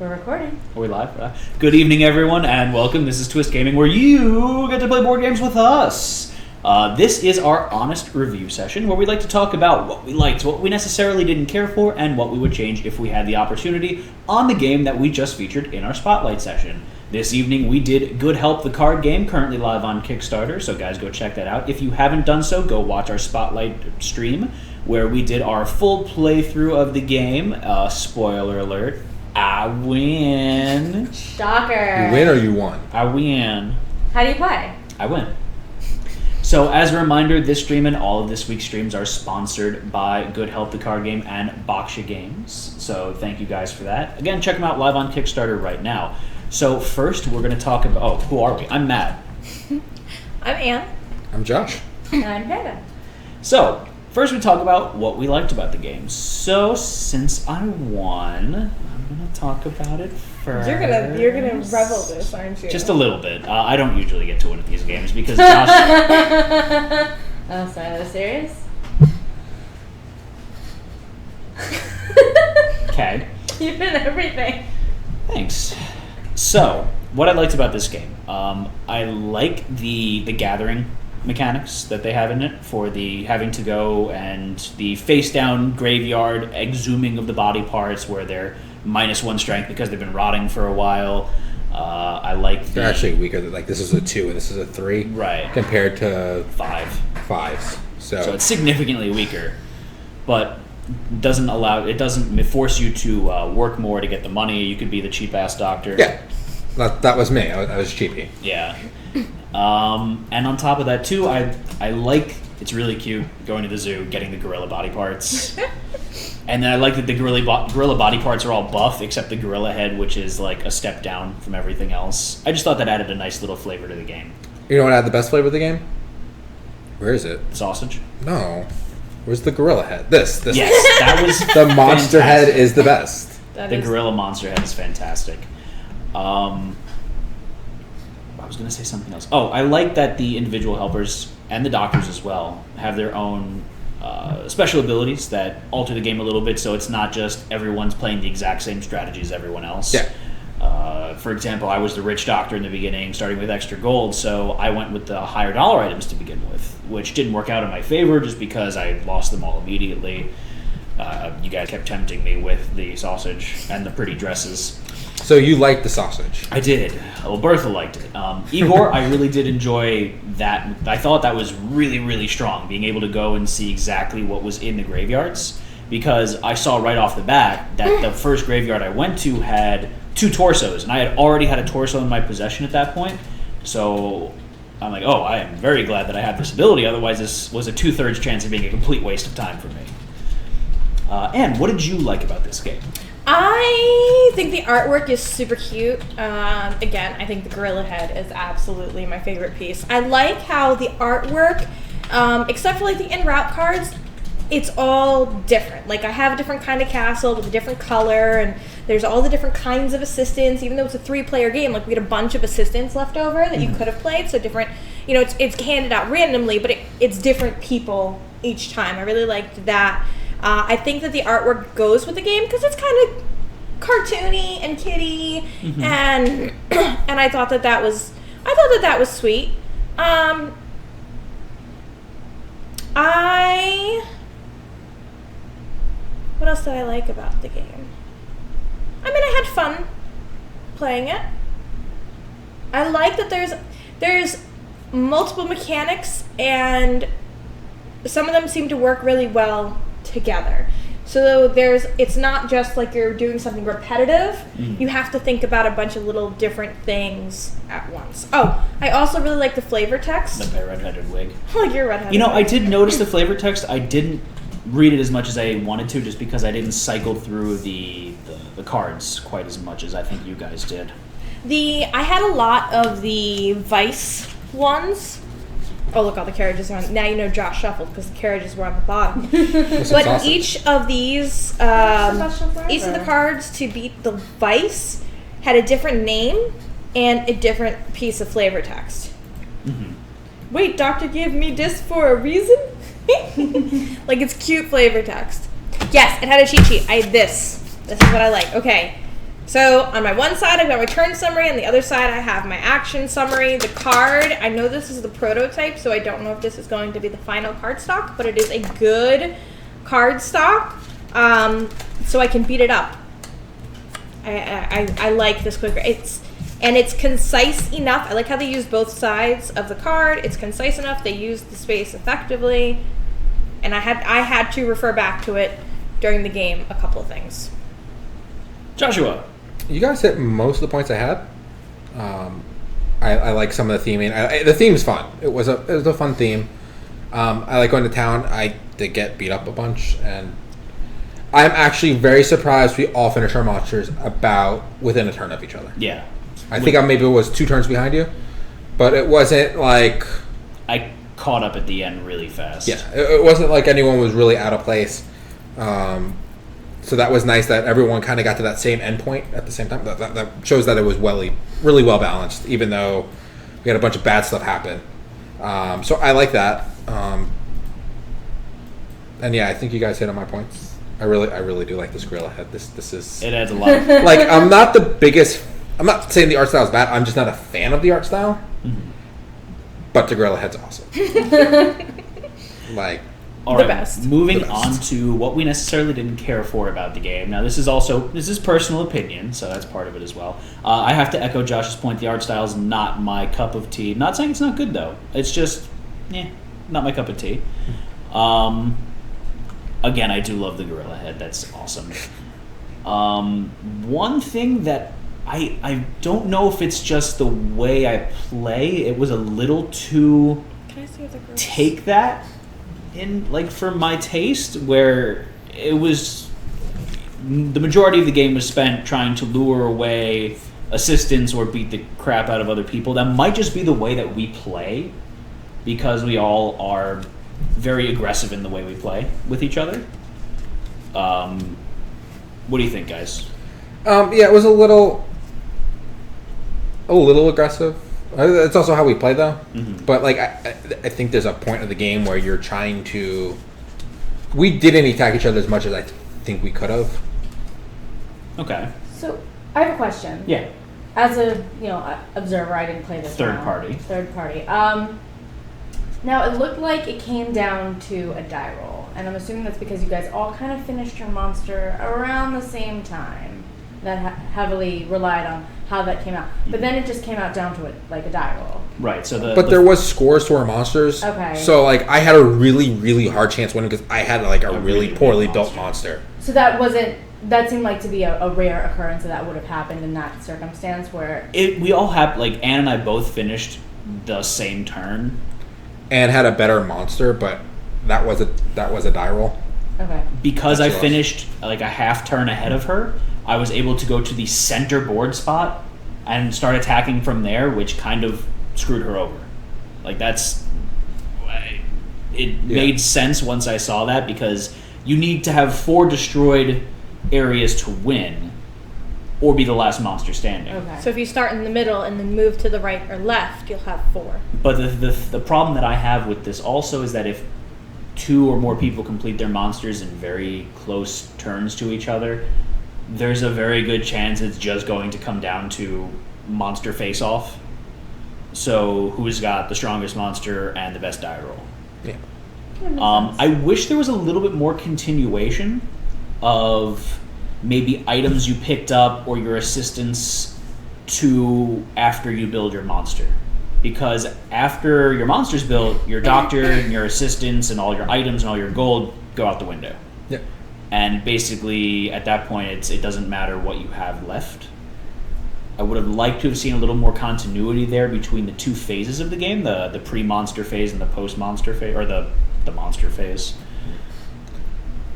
We're recording. Are we live? Good evening, everyone, and welcome. This is Twist Gaming, where you get to play board games with us. This is our honest review session, where we like to talk about what we liked, what we necessarily didn't care for, and what we would change if we had the opportunity on the game that we just featured in our Spotlight session. This evening, we did Good Help, the card game, currently live on Kickstarter, so guys, go check that out. If you haven't done so, go watch our Spotlight stream, where we did our full playthrough of the game. Spoiler alert. I win. Shocker. You win or you won? I win. How do you play? I win. So, as a reminder, this stream and all of this week's streams are sponsored by Good Help, the card game, and Boxya Games. So, thank you guys for that. Again, check them out live on Kickstarter right now. So, first, we're going to talk about... Oh, who are we? I'm Matt. I'm Ann. I'm Josh. And I'm Panda. So, first we talk about what we liked about the game. So, since I won, I'm going to talk about it first. You're gonna revel this, aren't you? Just a little bit. I don't usually get to win at these games because Josh... Oh, sorry, that was serious? Okay. You've been everything. Thanks. So, what I liked about this game, I like the gathering mechanics that they have in it for the having to go and the face down graveyard exhuming of the body parts where they're -1 strength because they've been rotting for a while. I like They're actually weaker. Like this is a 2 and this is a 3, right Compared to 5s. So it's significantly weaker, but it doesn't force you to work more to get the money. You could be the cheap ass doctor. Yeah, that was me. I was cheapy. Yeah. And on top of that too, I like, it's really cute going to the zoo, getting the gorilla body parts. And then I like that the gorilla body parts are all buff, except the gorilla head, which is like a step down from everything else. I just thought that added a nice little flavor to the game. You know what had the best flavor of the game? Where is it? Sausage? No. Where's the gorilla head? This. Yes, that was the monster fantastic. head is the best. Gorilla monster head is fantastic. I was going to say something else. Oh, I like that the individual helpers and the doctors as well have their own special abilities that alter the game a little bit, so it's not just everyone's playing the exact same strategy as everyone else. Yeah. For example, I was the rich doctor in the beginning, starting with extra gold, so I went with the higher dollar items to begin with, which didn't work out in my favor just because I lost them all immediately. You guys kept tempting me with the sausage and the pretty dresses. So you liked the sausage? I did. Well, Bertha liked it. Igor, I really did enjoy that. I thought that was really, really strong, being able to go and see exactly what was in the graveyards, because I saw right off the bat that the first graveyard I went to had 2 torsos, and I had already had a torso in my possession at that point. So I'm like, oh, I am very glad that I had this ability, otherwise this was a 2/3 chance of being a complete waste of time for me. Anne, what did you like about this game? I think the artwork is super cute. Again, I think the gorilla head is absolutely my favorite piece. I like how the artwork, except for like the en route cards, it's all different. Like I have a different kind of castle with a different color, and there's all the different kinds of assistants. Even though it's a 3-player game, like we had a bunch of assistants left over that you could have played. So different, it's handed out randomly, but it's different people each time. I really liked that. I think that the artwork goes with the game because it's kind of cartoony and kiddie, and I thought that was sweet. What else did I like about the game? I mean, I had fun playing it. I like that there's multiple mechanics, and some of them seem to work really well together. So it's not just like you're doing something repetitive. You have to think about a bunch of little different things at once. Oh, I also really like the flavor text. The red-headed wig. Like your redheaded wig. I did notice the flavor text. I didn't read it as much as I wanted to, just because I didn't cycle through the cards quite as much as I think you guys did. I had a lot of the Vice ones. Oh, look, all the carriages are on. Now you know Josh shuffled because the carriages were on the bottom. But each of these, each of the cards to beat the Vice had a different name and a different piece of flavor text. Wait, doctor gave me this for a reason? Like, it's cute flavor text. Yes, it had a cheat sheet. I had this. This is what I like. Okay. So on my one side, I've got my turn summary. On the other side, I have my action summary. The card, I know this is the prototype, so I don't know if this is going to be the final card stock, but it is a good card stock, so I can beat it up. I like this quicker. It's concise enough. I like how they use both sides of the card. It's concise enough. They use the space effectively, and I had to refer back to it during the game. A couple of things. Joshua. You guys hit most of the points I had. I like some of the theming. The theme's fun. It was a fun theme. I like going to town. I did get beat up a bunch, and I'm actually very surprised we all finished our monsters about within a turn of each other. Yeah. I think I maybe was 2 turns behind you, but it wasn't like... I caught up at the end really fast. Yeah, it wasn't like anyone was really out of place. So that was nice that everyone kind of got to that same endpoint at the same time. That shows that it was really well balanced, even though we had a bunch of bad stuff happen. So I like that. And yeah, I think you guys hit on my points. I really do like this gorilla head. This is... It adds a lot. Like, I'm not the biggest... I'm not saying the art style is bad. I'm just not a fan of the art style. Mm-hmm. But the gorilla head's awesome. Like... All The right, best. moving on to what we necessarily didn't care for about the game. Now, this is personal opinion, so that's part of it as well. I have to echo Josh's point. The art style is not my cup of tea. Not saying it's not good, though. It's just, not my cup of tea. Again, I do love the gorilla head. That's awesome. One thing that I don't know if it's just the way I play. It was a little too... Can I see what the girl take that in, like, for my taste, where it was the majority of the game was spent trying to lure away assistants or beat the crap out of other people. That might just be the way that we play, because we all are very aggressive in the way we play with each other. What do you think, guys? Yeah, it was a little aggressive. It's also how we play, though. Mm-hmm. But like, I think there's a point of the game where you're trying to. We didn't attack each other as much as I think we could have. Okay. So I have a question. Yeah. As a observer, I didn't play this Third round. party. Third party. Now it looked like it came down to a die roll, and I'm assuming that's because you guys all kind of finished your monster around the same time. That heavily relied on how that came out, but then it just came out down to it like a die roll. Right. So there was scores to our monsters. Okay. So like, I had a really, really hard chance winning because I had like a really poorly big built monster. So that seemed like to be a rare occurrence that would have happened in that circumstance where we all have, like, Anne and I both finished the same turn. And had a better monster, but that was a die roll. okay. Because That's I yours. finished like a half turn ahead of her, I was able to go to the center board spot and start attacking from there, which kind of screwed her over. Like, it made sense once I saw that, because you need to have 4 destroyed areas to win, or be the last monster standing. Okay. So if you start in the middle and then move to the right or left, you'll have 4. But the problem that I have with this also is that if 2 or more people complete their monsters in very close turns to each other, there's a very good chance it's just going to come down to monster face-off. So who's got the strongest monster and the best die roll? Yeah. I wish there was a little bit more continuation of maybe items you picked up or your assistance to after you build your monster. Because after your monster's built, your doctor and your assistants and all your items and all your gold go out the window. Yeah. And basically, at that point, it doesn't matter what you have left. I would have liked to have seen a little more continuity there between the 2 phases of the game, the pre-monster phase and the post-monster phase, or the monster phase.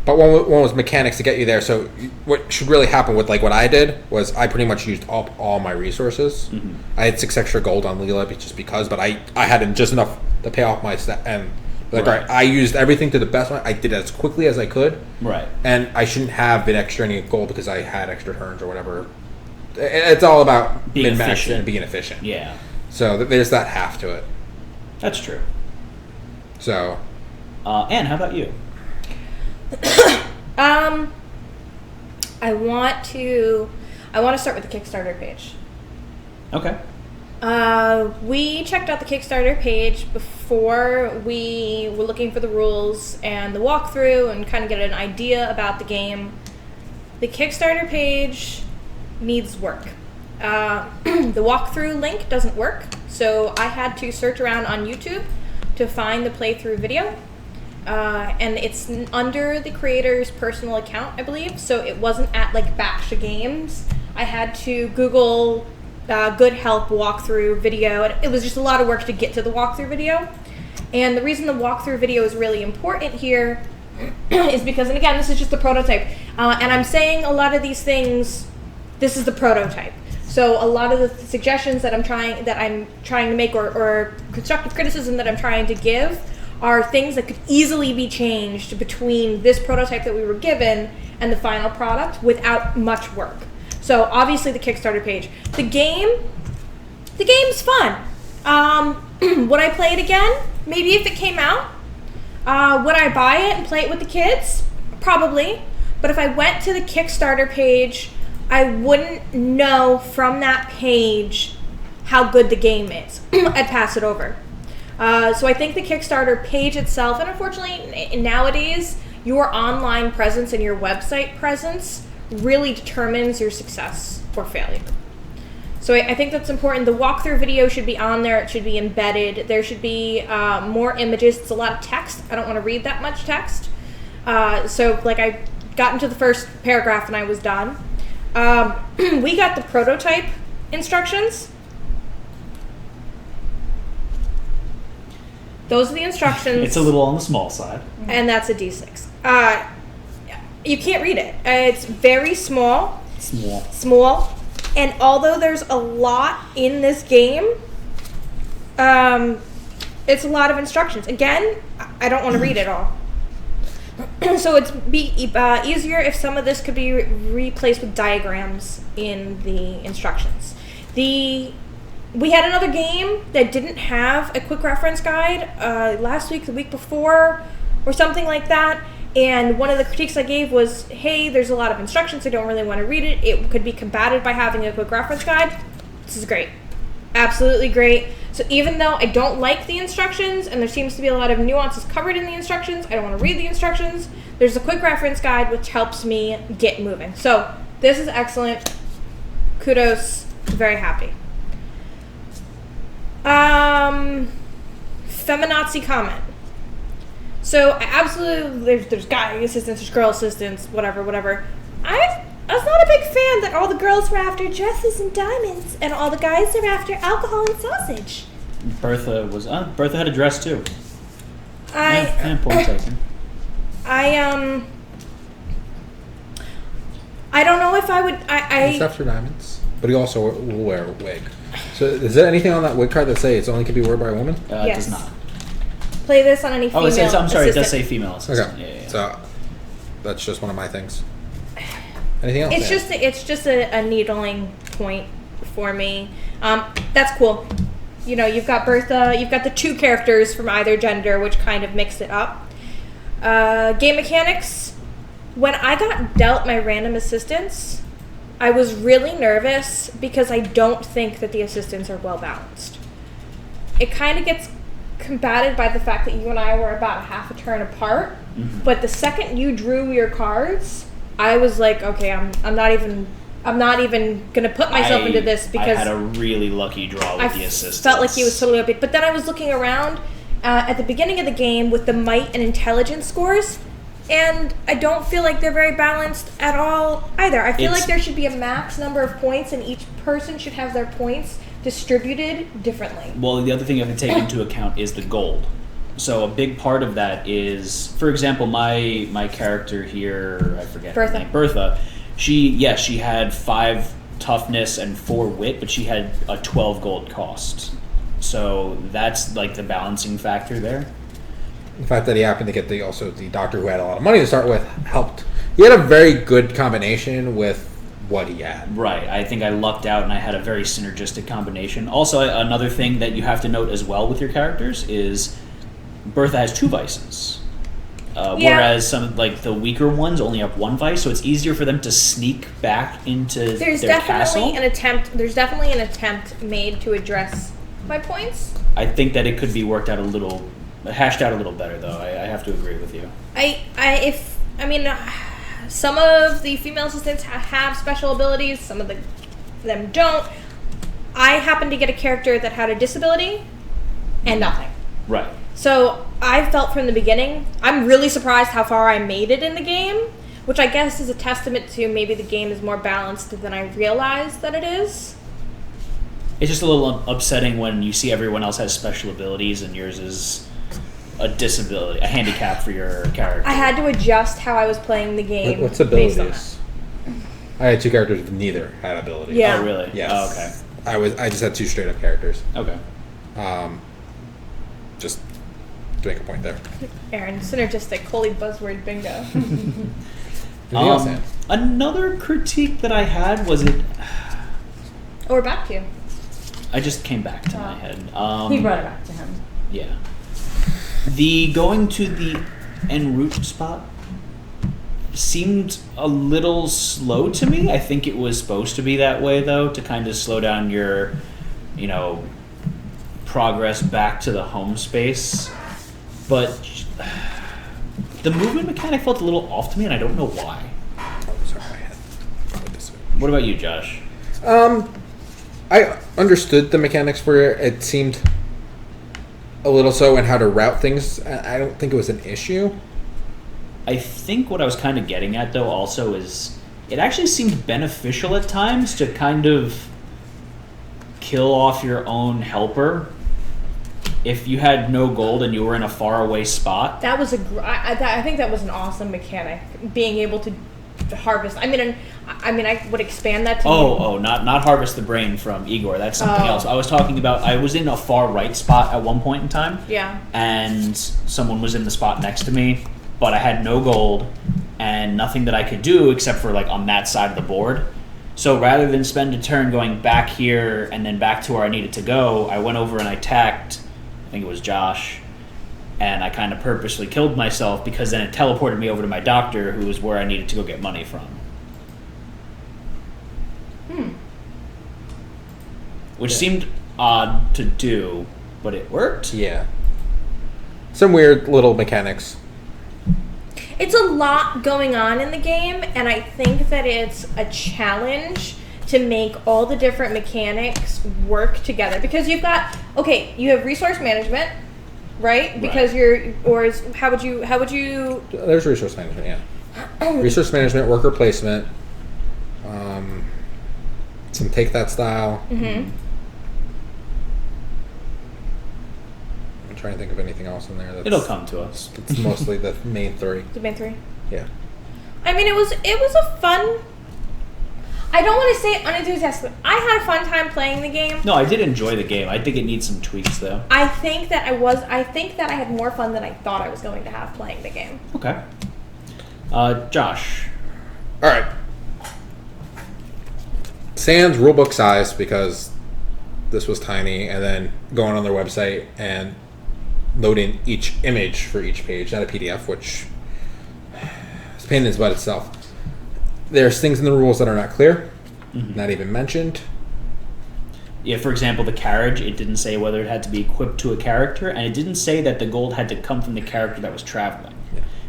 But one was mechanics to get you there. So what should really happen with like what I did was I pretty much used up all my resources. Mm-hmm. I had 6 extra gold on Leela just because, but I had just enough to pay off my and like, Right. all right, I used everything to the best one. I did it as quickly as I could. Right. And I shouldn't have been extra any gold because I had extra turns or whatever. It's all about Being min-maxing efficient. and being efficient. Yeah. So there's that half to it. That's true. So Anne, how about you? I want to start with the Kickstarter page. Okay. We checked out the Kickstarter page before we were looking for the rules and the walkthrough and kind of get an idea about the game. The Kickstarter page needs work. The walkthrough link doesn't work, so I had to search around on YouTube to find the playthrough video. And it's under the creator's personal account, I believe, so it wasn't at like Baksha Games. I had to Google good help walkthrough video, and it was just a lot of work to get to the walkthrough video. And the reason the walkthrough video is really important here is because, and again, this is just the prototype, and I'm saying a lot of these things, this is the prototype. So a lot of the suggestions that I'm trying to make, or constructive criticism that I'm trying to give, are things that could easily be changed between this prototype that we were given and the final product without much work. So obviously the Kickstarter page. The game's fun. Would I play it again? Maybe if it came out. Would I buy it and play it with the kids? Probably. But if I went to the Kickstarter page, I wouldn't know from that page how good the game is. I'd pass it over. So I think the Kickstarter page itself, and unfortunately nowadays, your online presence and your website presence really determines your success or failure. So I think that's important. The walkthrough video should be on there. It should be embedded. There should be more images. It's a lot of text. I don't want to read that much text. So like I got into the first paragraph and I was done. We got the prototype instructions. Those are the instructions. It's a little on the small side. And that's a D6. You can't read it. It's very small. Small. And although there's a lot in this game, it's a lot of instructions. Again, I don't want to read it all. So it'd be easier if some of this could be replaced with diagrams in the instructions. We had another game that didn't have a quick reference guide last week, the week before, or something like that. And one of the critiques I gave was, hey, there's a lot of instructions. I don't really want to read it. It could be combated by having a quick reference guide. This is great. Absolutely great. So even though I don't like the instructions, and there seems to be a lot of nuances covered in the instructions, I don't want to read the instructions, there's a quick reference guide which helps me get moving. So this is excellent. Kudos. Very happy. Feminazi comment. So I absolutely, there's guy assistants, there's girl assistants, whatever. I was not a big fan that all the girls were after dresses and diamonds, and all the guys are after alcohol and sausage. Bertha had a dress too. And point taken. I don't know if I would. He's after diamonds, but he also will wear a wig. So is there anything on that wig card that say it's only can be worn by a woman? It does not. Play this on any female assistant. I'm sorry, it does say female assistant. Okay. Yeah. So that's just one of my things. Anything else? It's just a needling point for me. That's cool. You know, you've got Bertha, you've got the two characters from either gender, which kind of mix it up. Game mechanics. When I got dealt my random assistants, I was really nervous because I don't think that the assistants are well balanced. It kind of gets combated by the fact that you and I were about a half a turn apart. Mm-hmm. But the second you drew your cards, I was like, okay, I'm not even gonna put myself into this because I had a really lucky draw with the assistants. Felt like he was totally upbeat. But then I was looking around at the beginning of the game with the might and intelligence scores, and I don't feel like they're very balanced at all either. I feel like there should be a max number of points, and each person should have their points distributed differently. Well, the other thing you have to take into account is the gold. So a big part of that is, for example, my character here, I forget her name, Bertha. She had 5 toughness and 4 wit, but she had a 12 gold cost. So that's like the balancing factor there. The fact that he happened to get the doctor who had a lot of money to start with helped. He had a very good combination with what he had. Right. I think I lucked out and I had a very synergistic combination. Also, another thing that you have to note as well with your characters is Bertha has 2 vices. Whereas some like the weaker ones only have one vice, so it's easier for them to sneak back into their castle. There's definitely an attempt made to address my points. I think that it could be hashed out a little better, though. I have to agree with you. Some of the female assistants have special abilities. Some of them don't. I happened to get a character that had a disability and nothing. Right. So I felt from the beginning, I'm really surprised how far I made it in the game, which I guess is a testament to maybe the game is more balanced than I realized that it is. It's just a little upsetting when you see everyone else has special abilities and yours is a disability, a handicap for your character. I had to adjust how I was playing the game. What's abilities? I had two characters with neither had abilities. Yeah. Oh, really? Yes. Oh, okay. I just had two straight up characters. Okay. Just to make a point there. Aaron, synergistic, holy buzzword bingo. Anything else, Ann? Another critique that I had was it. We're back to you. I just came back to my head. He brought it back to him. Yeah. The going to the en route spot seemed a little slow to me. I think it was supposed to be that way, though, to kind of slow down your, progress back to the home space. But the movement mechanic felt a little off to me, and I don't know why. Oh, sorry, my head. What about you, Josh? I understood the mechanics where it seemed a little so and how to route things. I don't think it was an issue. I think what I was kind of getting at, though, also is it actually seemed beneficial at times to kind of kill off your own helper if you had no gold and you were in a faraway spot. That was I think that was an awesome mechanic, being able to harvest. I would expand that to not harvest the brain from Igor. That's something else. I was talking about, I was in a far right spot at one point in time. Yeah. And someone was in the spot next to me, but I had no gold and nothing that I could do except for like on that side of the board. So rather than spend a turn going back here and then back to where I needed to go, I went over and I attacked, I think it was Josh, and I kind of purposely killed myself because then it teleported me over to my doctor, who was where I needed to go get money from. Which seemed odd to do, but it worked. Yeah. Some weird little mechanics. It's a lot going on in the game, and I think that it's a challenge to make all the different mechanics work together. Because you have resource management, right? Because how would you... There's resource management, yeah. Resource management, worker placement, some take that style. Mm-hmm. I'm trying to think of anything else in there. It'll come to us. It's mostly the main three. The main three? Yeah. It was a fun... I don't want to say unenthusiastic. I had a fun time playing the game. No, I did enjoy the game. I think it needs some tweaks, though. I think that I had more fun than I thought I was going to have playing the game. Okay. Josh. All right. Sans rulebook size, because this was tiny, and then going on their website and loading each image for each page, not a PDF, which is a pain in the butt itself. There's things in the rules that are not clear, not even mentioned. Yeah, for example, the carriage, it didn't say whether it had to be equipped to a character, and it didn't say that the gold had to come from the character that was traveling,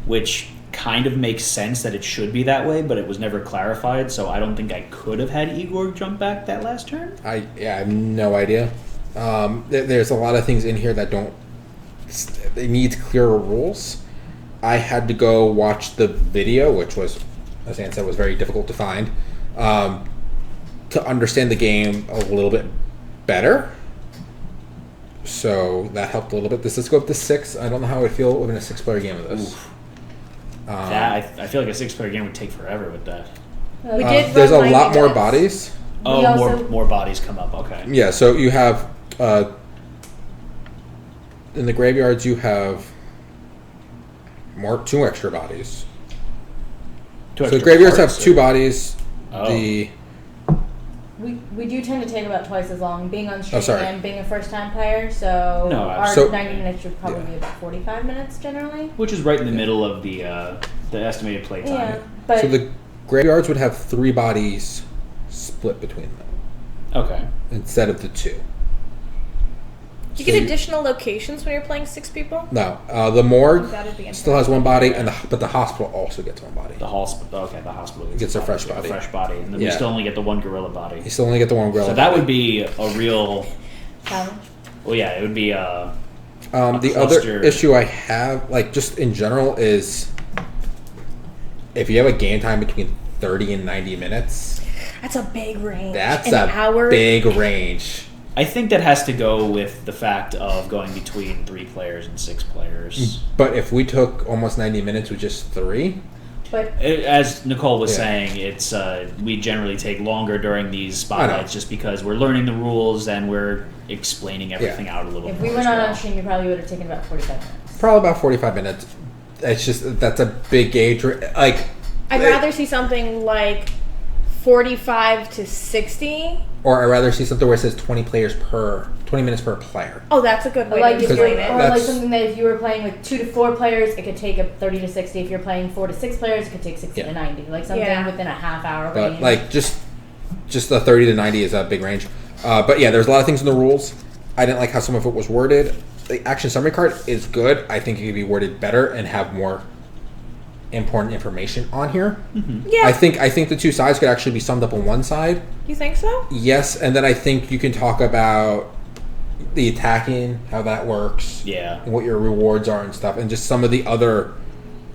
which kind of makes sense that it should be that way, but it was never clarified, so I don't think I could have had Igor jump back that last turn. I have no idea. There's a lot of things in here that they need clearer rules. I had to go watch the video, which was, as Ann said, was very difficult to find, to understand the game a little bit better. So that helped a little bit. Does this go up to 6? I don't know how I would feel in a 6-player game of this. I feel like a 6-player game would take forever with that. We did. There's a lot more bodies. More bodies come up. Okay. Yeah. So you have in the graveyards you have 2 extra bodies. So the graveyards have 2 bodies. Oh. We do tend to take about twice as long, being on stream sorry. and being a first-time player, so No, our so- 90 minutes should probably yeah. be about 45 minutes generally. Which is right in the middle of the estimated play time. Yeah, but So the graveyards would have 3 bodies split between them Okay. instead of the 2. Do you get additional locations when you're playing 6 people? No, the morgue That'd be still has 1 body, but the hospital also gets 1 body. The hospital. Okay, the hospital Gets a fresh body. A fresh body, and then we Yeah. still only get the 1 gorilla body. You still only get the 1 gorilla. So that would be a real. challenge. Well, yeah, it would be. the cluster. other issue I have, like just in general, is if you have a game time between 30 and 90 minutes, That's a big range. that's An a hour. big range. I think that has to go with the fact of going between 3 players and 6 players. But if we took almost 90 minutes with just 3, But As Nicole was Yeah. saying, it's we generally take longer during these I spotlights know. just because we're learning the rules and we're explaining everything out a little if more. we went as on well. on stream, you probably would have taken about 45 minutes. probably about 45 minutes. It's just that's a big gauge. Like, I'd rather see something like 45 to 60. or I'd rather see something where it says 20 minutes per player. Oh, that's a good way Like to if Because you're, explain or it. like that's- something that if you were playing with 2 to 4 players, it could take a 30 to 60. If you're playing 4 to 6 players, it could take 60 Yeah. to 90. Like something Yeah. within a half hour But range. like just the 30 to 90 is a big range. But yeah, there's a lot of things in the rules. I didn't like how some of it was worded. The action summary card is good. I think it could be worded better and have more important information on here. Yeah. I think the 2 sides could actually be summed up on one side. You think so? Yes, and then I think you can talk about the attacking, how that works, Yeah. and what your rewards are and stuff, and just some of the other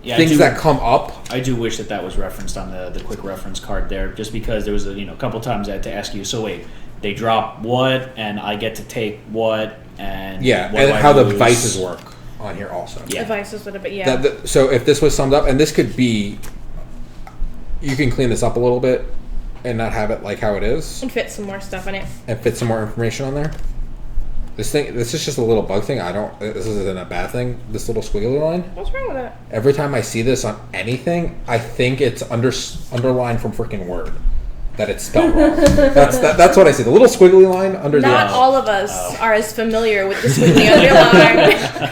Yeah, things I do, that come up. I do wish that was referenced on the quick reference card there, just because there was a couple times I had to ask you. So wait, they drop what, and I get to take what, and Yeah, what and do I how the lose? vices work on here also. Yeah. Advice is a little bit, yeah. So if this was summed up, and this could be, you can clean this up a little bit and not have it like how it is, and fit some more stuff in it. and fit some more information on there. This is just a little bug thing. This isn't a bad thing. This little squiggly line. What's wrong with it? Every time I see this on anything, I think it's underlined from freaking Word. That it's spelled wrong. That's what I see. The little squiggly line under Not the. all of us are as familiar with the squiggly underline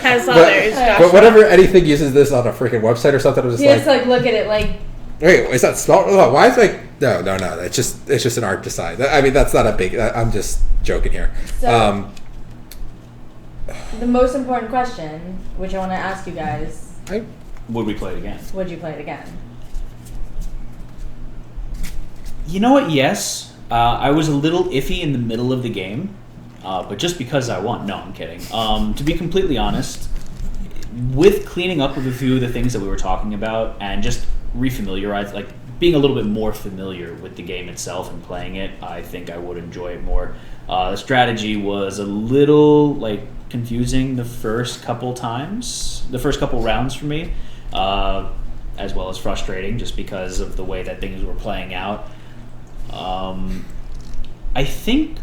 as others. But Joshua. whenever anything uses this on a freaking website or something, I'm just you just like, like look at it like wait, is that spelled? Oh, why is like no? It's just an art decide. I mean, that's not a big. I'm just joking here. So- the most important question, which I want to ask you guys. Would we play it again? Would you play it again? You know what? Yes. I was a little iffy in the middle of the game, but just because I won. No, I'm kidding. To be completely honest, with cleaning up of a few of the things that we were talking about and just refamiliarize, like being a little bit more familiar with the game itself and playing it, I think I would enjoy it more. The strategy was a little confusing the first couple rounds for me, as well as frustrating just because of the way that things were playing out. I think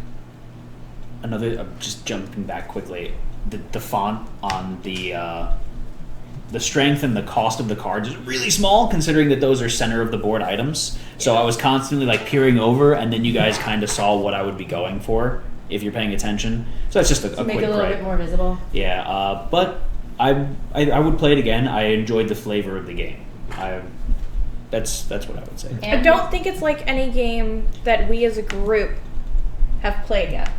just jumping back quickly, the font on the strength and the cost of the cards is really small, considering that those are center of the board items. So I was constantly peering over, and then you guys kind of saw what I would be going for if you're paying attention. So that's just a To make quick it a little gripe. bit more visible. Yeah, but I would play it again. I enjoyed the flavor of the game. That's what I would say. I don't think it's like any game that we as a group have played yet.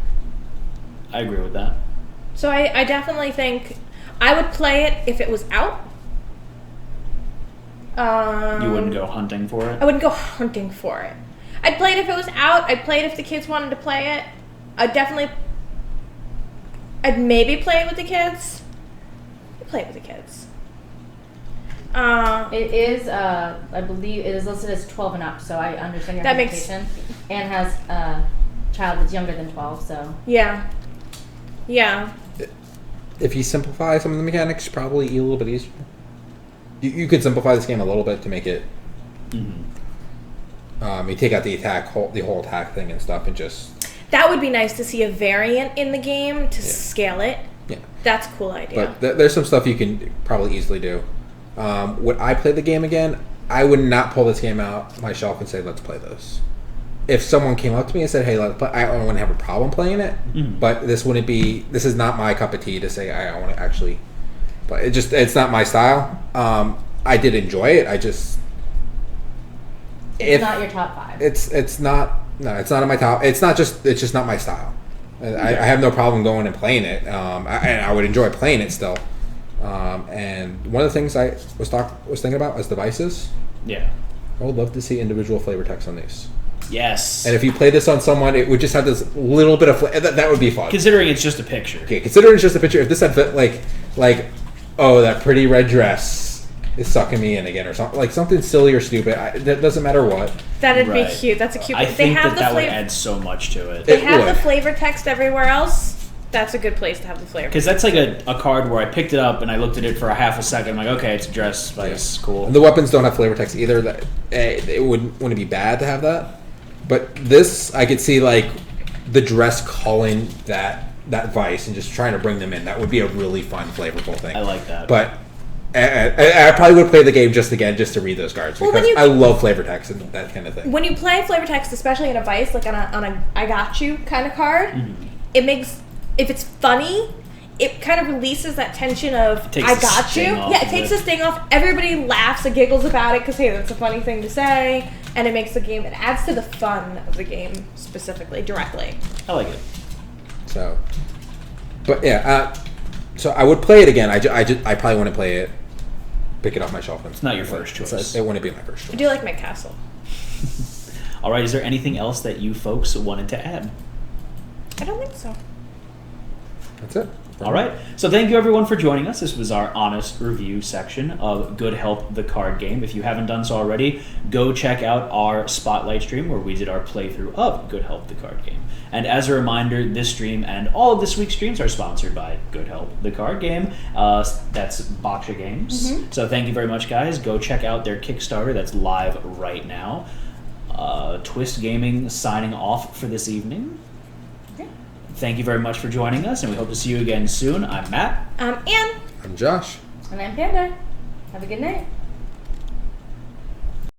I agree with that. So I definitely think I would play it if it was out. You wouldn't go hunting for it? I wouldn't go hunting for it. I'd play it if it was out. I'd play it if the kids wanted to play it. I'd maybe play it with the kids. I'd play it with the kids. It is, I believe, it is listed as 12 and up, so I understand your That makes- hesitation. And has a child that's younger than 12, so. Yeah. Yeah. If you simplify some of the mechanics, probably a little bit easier. You could simplify this game a little bit to make it. Mm-hmm. You take out the whole attack thing and stuff, and just That would be nice to see a variant in the game to scale it. yeah. That's a cool idea. But there's some stuff you can probably easily do. Would I play the game again? I would not pull this game out my shelf and say, let's play this. if someone came up to me and said, "Hey, let's play," I wouldn't have a problem playing it. Mhm. But this is not my cup of tea to say I want to actually. But it's not my style. I did enjoy it. It's not your top 5. It's not in my top. It's just not my style. I have no problem going and playing it. And I would enjoy playing it still. And one of the things I was thinking about was devices. Yeah. I would love to see individual flavor text on these. Yes. And if you play this on someone, it would just have this little bit of that would be fun. Considering it's just a picture. Okay, considering it's just a picture. If this had like, oh, that pretty red dress is sucking me in again, or something like something silly or stupid. That doesn't matter what. That'd Right. be cute. That's a cute. I think have that the would add so much to it. They have would. the flavor text everywhere else. That's a good place to have the flavor. Because that's like a card where I picked it up and I looked at it for a half a second. I'm like, okay, it's a dress spice, cool. And the weapons don't have flavor text either. That it wouldn't be bad to have that. But this, I could see like the dress calling that vice and just trying to bring them in. That would be a really fun, flavorful thing. I like that. But I probably would play the game just to read those cards because I love flavor text and that kind of thing. When you play flavor text, especially in a vice, like on a I got you kind of card, it makes, if it's funny, it kind of releases that tension of Takes I the got you. sting off Yeah, it of takes it. the sting off. Everybody laughs and giggles about it because hey, that's a funny thing to say, and it makes the game. It adds to the fun of the game specifically, directly. I like it. So, but yeah, so I would play it again. I probably want to play it, pick it off my shelf. It's not your first choice. It wouldn't be my first I choice. do like my castle. All right, is there anything else that you folks wanted to add? I don't think so. That's it. All right. So thank you everyone for joining us. This was our honest review section of Good Help the card game. If you haven't done so already, go check out our Spotlight stream where we did our playthrough of Good Help the card game. And as a reminder, this stream and all of this week's streams are sponsored by Good Help the card game. That's Baksha Games. So thank you very much, guys. Go check out their Kickstarter that's live right now. Twist Gaming signing off for this evening. Thank you very much for joining us, and we hope to see you again soon. I'm Matt. And I'm Josh. And I'm Panda. Have a good night.